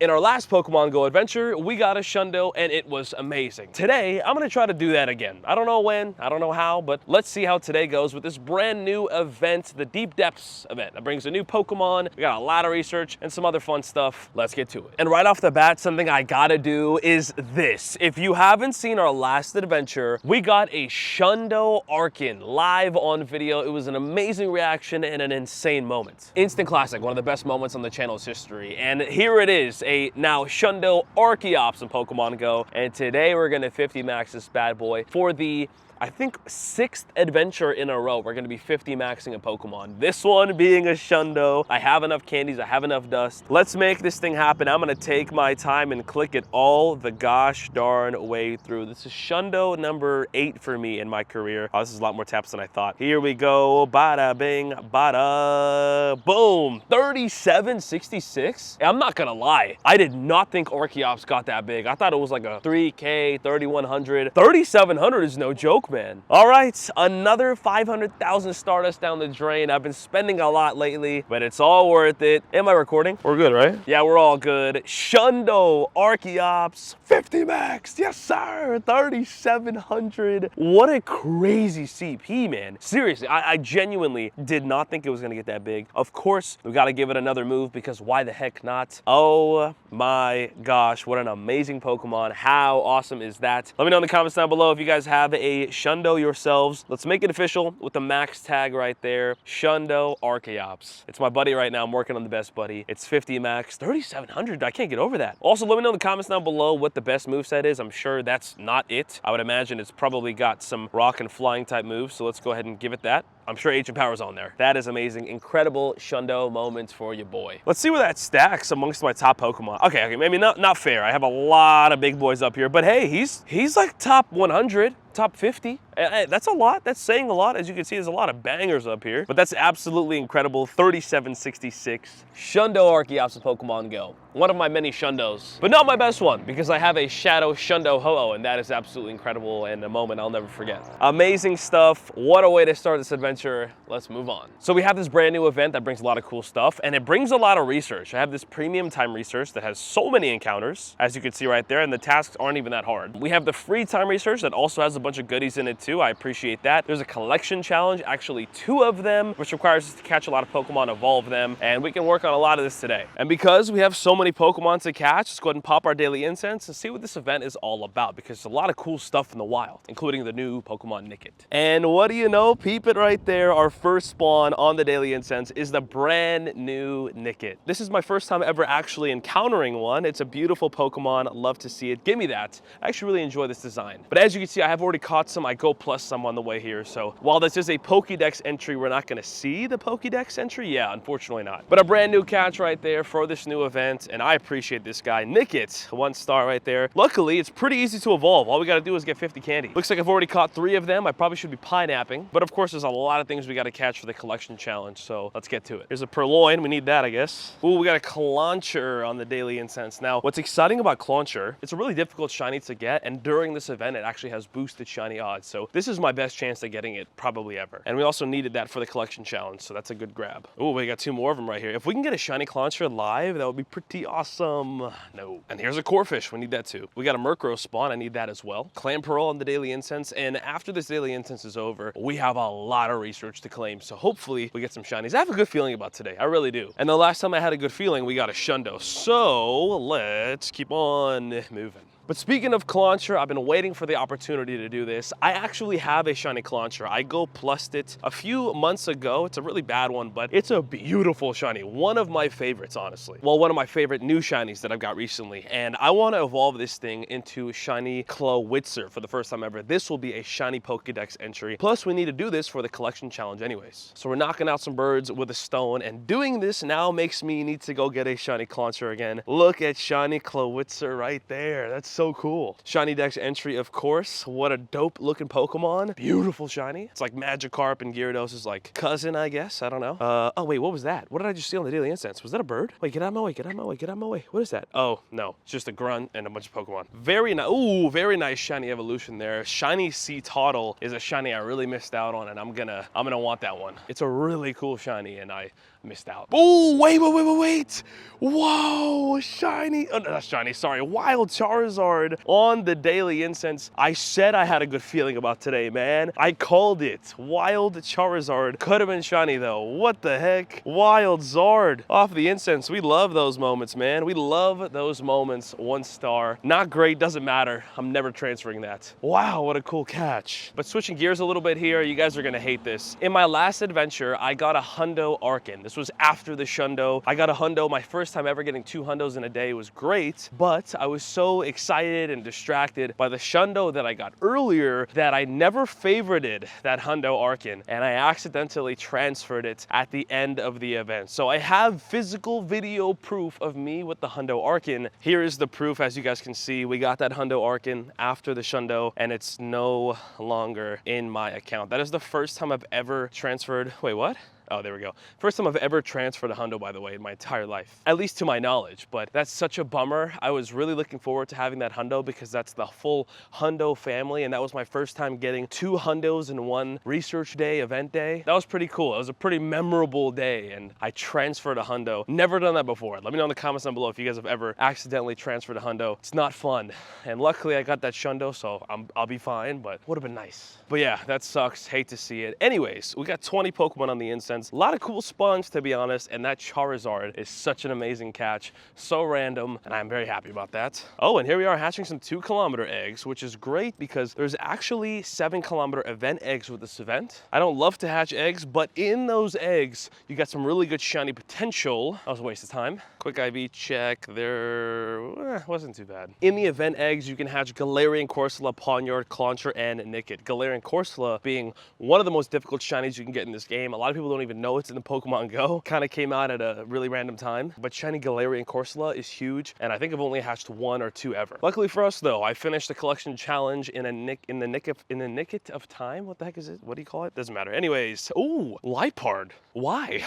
In our last Pokemon Go adventure, we got a Shundo and it was amazing. Today, I'm gonna try to do that again. I don't know when, I don't know how, but let's see how today goes with this brand new event, the Deep Depths event. That brings a new Pokemon, we got a lot of research and some other fun stuff. Let's get to it. And right off the bat, something I gotta do is this. If you haven't seen our last adventure, we got a Shundo Arkin live on video. It was an amazing reaction and an insane moment. Instant classic, one of the best moments on the channel's history. And here it is. A now Shundo archeops in Pokemon Go, and today we're gonna 50 max this bad boy for the, I think, 6th adventure in a row. We're gonna be 50 maxing a Pokemon. This one being a Shundo. I have enough candies, I have enough dust. Let's make this thing happen. I'm gonna take my time and click it all the gosh darn way through. This is Shundo number 8 for me in my career. Oh, this is a lot more taps than I thought. Here we go, bada bing, bada boom. 3766? I'm not gonna lie, I did not think Archeops got that big. I thought it was like a 3K, 3100. 3700 is no joke, man. All right, another 500,000 Stardust down the drain. I've been spending a lot lately, but it's all worth it. Am I recording? We're good, right? Yeah, we're all good. Shundo Archeops, 50 max, yes sir, 3,700. What a crazy CP, man. Seriously, I genuinely did not think it was gonna get that big. Of course, we gotta give it another move because why the heck not? Oh my gosh, what an amazing Pokemon. How awesome is that? Let me know in the comments down below if you guys have a Shundo yourselves. Let's make it official with the max tag right there. Shundo Archeops. It's my buddy right now. I'm working on the best buddy. It's 50 max, 3,700. I can't get over that. Also, let me know in the comments down below what the best moveset is. I'm sure that's not it. I would imagine it's probably got some rock and flying type moves. So let's go ahead and give it that. I'm sure Ancient Power's on there. That is amazing. Incredible Shundo moments for your boy. Let's see where that stacks amongst my top Pokemon. Okay, maybe not fair. I have a lot of big boys up here, but hey, he's like top 100. Top 50. That's a lot. That's saying a lot. As you can see, there's a lot of bangers up here, but that's absolutely incredible. 3766. Shundo Archeops of Pokemon Go. One of my many Shundos, but not my best one because I have a Shadow Shundo Ho-Oh, and that is absolutely incredible and a moment I'll never forget. Amazing stuff. What a way to start this adventure. Let's move on. So we have this brand new event that brings a lot of cool stuff, and it brings a lot of research. I have this premium time research that has so many encounters, as you can see right there, and the tasks aren't even that hard. We have the free time research that also has a bunch of goodies in it too. I appreciate that. There's a collection challenge, actually 2 of them, which requires us to catch a lot of Pokemon, evolve them, and we can work on a lot of this today. And because we have so many Pokemon to catch, let's go ahead and pop our daily incense and see what this event is all about, because there's a lot of cool stuff in the wild, including the new Pokemon Nickit. And what do you know? Peep it right there. Our first spawn on the daily incense is the brand new Nickit. This is my first time ever actually encountering one. It's a beautiful Pokemon. Love to see it. Give me that. I actually really enjoy this design. But as you can see, I have already caught some. I go plus some on the way here. So while this is a Pokédex entry, we're not going to see the Pokédex entry. Yeah, unfortunately not. But a brand new catch right there for this new event. And I appreciate this guy. Nickit, 1 star right there. Luckily, it's pretty easy to evolve. All we got to do is get 50 candy. Looks like I've already caught 3 of them. I probably should be pine-apping. But of course, there's a lot of things we got to catch for the collection challenge. So let's get to it. Here's a Purloin. We need that, I guess. Ooh, we got a Clauncher on the daily incense. Now, what's exciting about Clauncher, it's a really difficult shiny to get. And during this event, it actually has boosted shiny odds. So this is my best chance at getting it probably ever. And we also needed that for the collection challenge. So that's a good grab. Oh, we got 2 more of them right here. If we can get a shiny Clauncher live, that would be pretty awesome. No. And here's a Corphish. We need that too. We got a Murkrow spawn. I need that as well. Clamperl on the daily incense. And after this daily incense is over, we have a lot of research to claim. So hopefully we get some shinies. I have a good feeling about today. I really do. And the last time I had a good feeling, we got a Shundo. So let's keep on moving. But speaking of Clauncher, I've been waiting for the opportunity to do this. I actually have a shiny Clauncher. I go plussed it a few months ago. It's a really bad one, but it's a beautiful shiny. One of my favorites, honestly. Well, one of my favorite new shinies that I've got recently. And I want to evolve this thing into shiny Clawitzer for the first time ever. This will be a shiny Pokédex entry. Plus, we need to do this for the collection challenge anyways. So we're knocking out some birds with a stone, and doing this now makes me need to go get a shiny Clauncher again. Look at shiny Clawitzer right there. That's so cool. Shiny Dex entry, of course. What a dope looking Pokemon. Beautiful shiny. It's like Magikarp and Gyarados' like cousin, I guess. I don't know. Oh wait, what was that? What did I just see on the daily incense? Was that a bird? Wait, get out of my way, get out of my way, get out of my way. What is that? Oh, no. It's just a grunt and a bunch of Pokemon. Very nice. Ooh, very nice shiny evolution there. Shiny Seatottle is a shiny I really missed out on, and I'm gonna want that one. It's a really cool shiny, and I missed out. Oh, wait. Whoa, shiny, oh, no, not shiny, sorry, wild Charizard on the daily incense. I said I had a good feeling about today, man. I called it. Wild Charizard. Could have been shiny though. What the heck? Wild Zard off the incense. We love those moments, man. We love those moments. 1 star. Not great, doesn't matter. I'm never transferring that. Wow, what a cool catch. But switching gears a little bit here, you guys are gonna hate this. In my last adventure, I got a hundo Arkin. This was after the Shundo. I got a hundo, my first time ever getting 2 hundos in a day. It was great, but I was so excited and distracted by the Shundo that I got earlier that I never favorited that hundo Arkin, and I accidentally transferred it at the end of the event. So I have physical video proof of me with the hundo Arkin. Here is the proof. As you guys can see, we got that hundo Arkin after the Shundo, and it's no longer in my account. That is the first time I've ever transferred. Wait, what? Oh, there we go. First time I've ever transferred a hundo, by the way, in my entire life, at least to my knowledge, but that's such a bummer. I was really looking forward to having that hundo because that's the full hundo family, and that was my first time getting 2 hundos in one research day, event day. That was pretty cool. It was a pretty memorable day, and I transferred a hundo. Never done that before. Let me know in the comments down below if you guys have ever accidentally transferred a hundo. It's not fun, and luckily I got that Shundo, so I'll be fine, but would have been nice. But yeah, that sucks. Hate to see it. Anyways, we got 20 Pokemon on the incense. A lot of cool spawns, to be honest, and that Charizard is such an amazing catch. So random, and I'm very happy about that. Oh, and here we are hatching some 2-kilometer eggs, which is great because there's actually 7-kilometer event eggs with this event. I don't love to hatch eggs, but in those eggs, you got some really good shiny potential. That was a waste of time. Quick IV check. There wasn't too bad. In the event eggs, you can hatch Galarian, Corsola, Pawniard, Clauncher, and Nickit. Galarian Corsola being one of the most difficult shinies you can get in this game. A lot of people don't even know it's in the Pokemon Go. Kind of came out at a really random time, but shiny Galarian Corsola is huge, and I think I've only hatched 1 or 2 ever. Luckily for us though, I finished the collection challenge in the nick of time. What the heck is it? What do you call it? Doesn't matter. Anyways, ooh, Lipard. Why?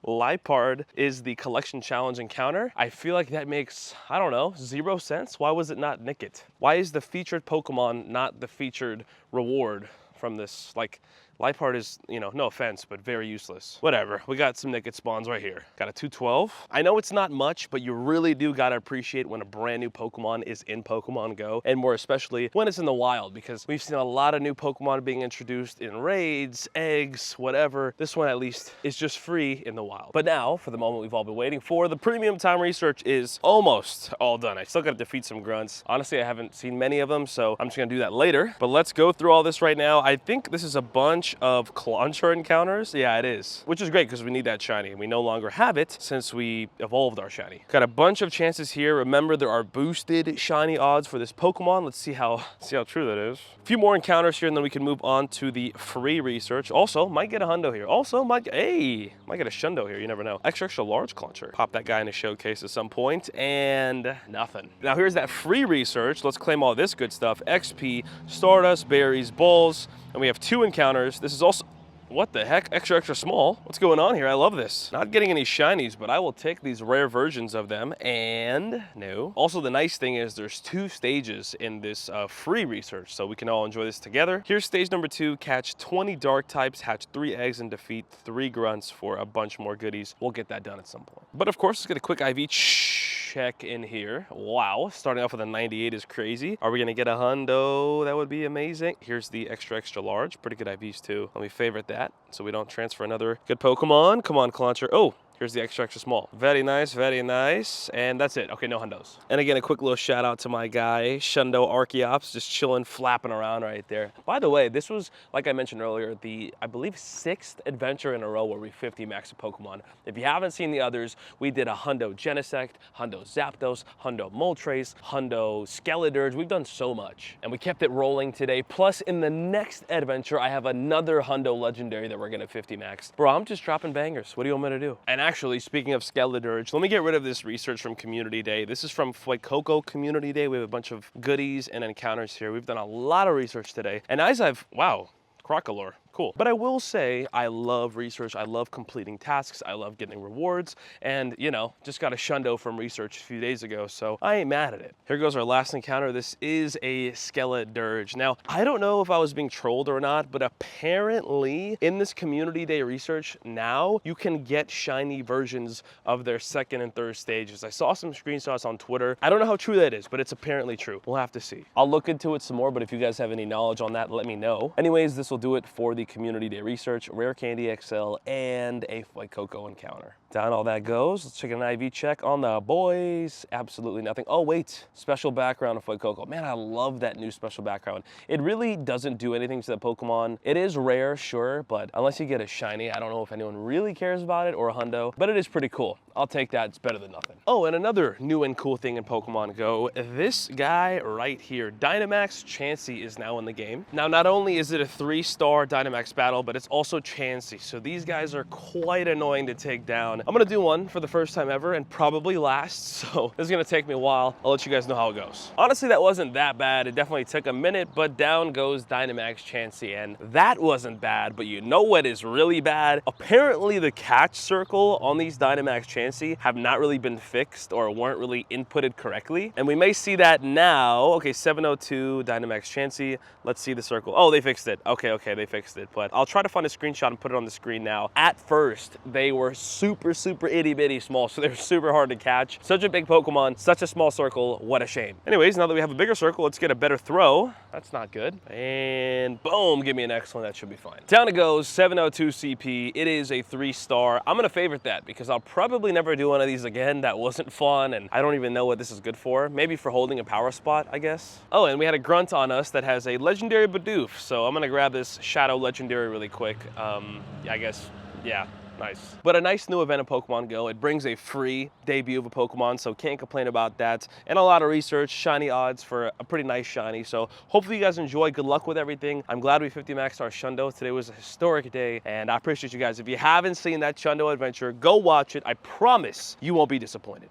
Lipard is the collection challenge encounter. I feel like that makes, I don't know, 0 sense. Why was it not Nickit? Why is the featured Pokemon not the featured reward from this? Like, Lipard is, you know, no offense, but very useless. Whatever, we got some Nickit spawns right here. Got a 212. I know it's not much, but you really do gotta appreciate when a brand new Pokemon is in Pokemon Go, and more especially when it's in the wild, because we've seen a lot of new Pokemon being introduced in raids, eggs, whatever. This one at least is just free in the wild. But now, for the moment we've all been waiting for, the premium time research is almost all done. I still gotta defeat some grunts. Honestly, I haven't seen many of them, so I'm just gonna do that later. But let's go through all this right now. I think this is a bunch of Clauncher encounters. Yeah, it is, which is great because we need that shiny, and we no longer have it since we evolved our shiny. Got a bunch of chances here. Remember, there are boosted shiny odds for this Pokemon. Let's see how true that is. A few more encounters here, and then we can move on to the free research. Also, might get a hundo here. Also, might get a Shundo here. You never know. Extra large Clauncher. Pop that guy in a showcase at some point, and nothing. Now here's that free research. Let's claim all this good stuff. XP, Stardust, Berries, Balls, and we have 2 encounters. This is also, what the heck? Extra small. What's going on here? I love this. Not getting any shinies, but I will take these rare versions of them. And no. Also, the nice thing is there's 2 stages in this free research, so we can all enjoy this together. Here's stage number 2. Catch 20 dark types, hatch 3 eggs, and defeat 3 grunts for a bunch more goodies. We'll get that done at some point. But of course, let's get a quick IV check in here. Wow, starting off with a 98 is crazy. Are we gonna get a hundo? That would be amazing. Here's the extra large. Pretty good IVs too. Let me favorite that so we don't transfer another good Pokemon. Come on, Clauncher. Oh, here's the extra small. Very nice, very nice. And that's it. Okay, no hundos. And again, a quick little shout out to my guy, Shundo Archeops, just chilling, flapping around right there. By the way, this was, like I mentioned earlier, the, I believe, 6th adventure in a row where we 50 maxed a Pokemon. If you haven't seen the others, we did a hundo Genesect, hundo Zapdos, hundo Moltres, hundo Skeledirge. We've done so much, and we kept it rolling today. Plus, in the next adventure, I have another hundo legendary that we're gonna 50 max. Bro, I'm just dropping bangers. What do you want me to do? And actually, speaking of Skeledirge, let me get rid of this research from Community Day. This is from Fuecoco Community Day. We have a bunch of goodies and encounters here. We've done a lot of research today. And as I've, wow, Crocalor. cool. But I will say, I love research. I love completing tasks. I love getting rewards. And, you know, just got a Shundo from research a few days ago, so I ain't mad at it. Here goes our last encounter. This is a Skeledirge. Now, I don't know if I was being trolled or not, but apparently in this community day research now, you can get shiny versions of their second and third stages. I saw some screenshots on Twitter. I don't know how true that is, but it's apparently true. We'll have to see. I'll look into it some more, but if you guys have any knowledge on that, let me know. Anyways, this will do it for the community day research, Rare Candy XL, and a Fuecoco encounter. Down all that goes. Let's check an IV check on the boys. Absolutely nothing. Oh wait, special background of Fuecoco. Man, I love that new special background. It really doesn't do anything to the Pokemon. It is rare, sure, but unless you get a shiny, I don't know if anyone really cares about it, or a hundo, but it is pretty cool. I'll take that, it's better than nothing. Oh, and another new and cool thing in Pokemon Go, this guy right here, Dynamax Chansey, is now in the game. Now, not only is it a 3-star Dynamax battle, but it's also Chansey, so these guys are quite annoying to take down. I'm gonna do one for the first time ever, and probably last, so this is gonna take me a while. I'll let you guys know how it goes. Honestly, that wasn't that bad. It definitely took a minute, but down goes Dynamax Chansey, and that wasn't bad, but you know what is really bad? Apparently, the catch circle on these Dynamax Chansey have not really been fixed or weren't really inputted correctly. And we may see that now. Okay, 702 Dynamax Chansey. Let's see the circle. Oh, they fixed it. Okay, they fixed it. But I'll try to find a screenshot and put it on the screen now. At first, they were super itty bitty small, so they're super hard to catch. Such a big Pokemon, such a small circle. What a shame. Anyways, now that we have a bigger circle, let's get a better throw. That's not good. And boom, give me an excellent. That should be fine. Down it goes, 702 CP. It is a 3-star. I'm gonna favorite that because I'll probably never do one of these again. That wasn't fun, and I don't even know what this is good for. Maybe for holding a power spot, I guess. Oh, and we had a grunt on us that has a legendary Bidoof, so I'm gonna grab this Shadow Legendary really quick. I guess, yeah. Nice. But a nice new event in Pokemon Go. It brings a free debut of a Pokemon, so can't complain about that. And a lot of research, shiny odds for a pretty nice shiny. So hopefully you guys enjoy. Good luck with everything. I'm glad we 50 maxed our Shundo. Today was a historic day, and I appreciate you guys. If you haven't seen that Shundo adventure, go watch it. I promise you won't be disappointed.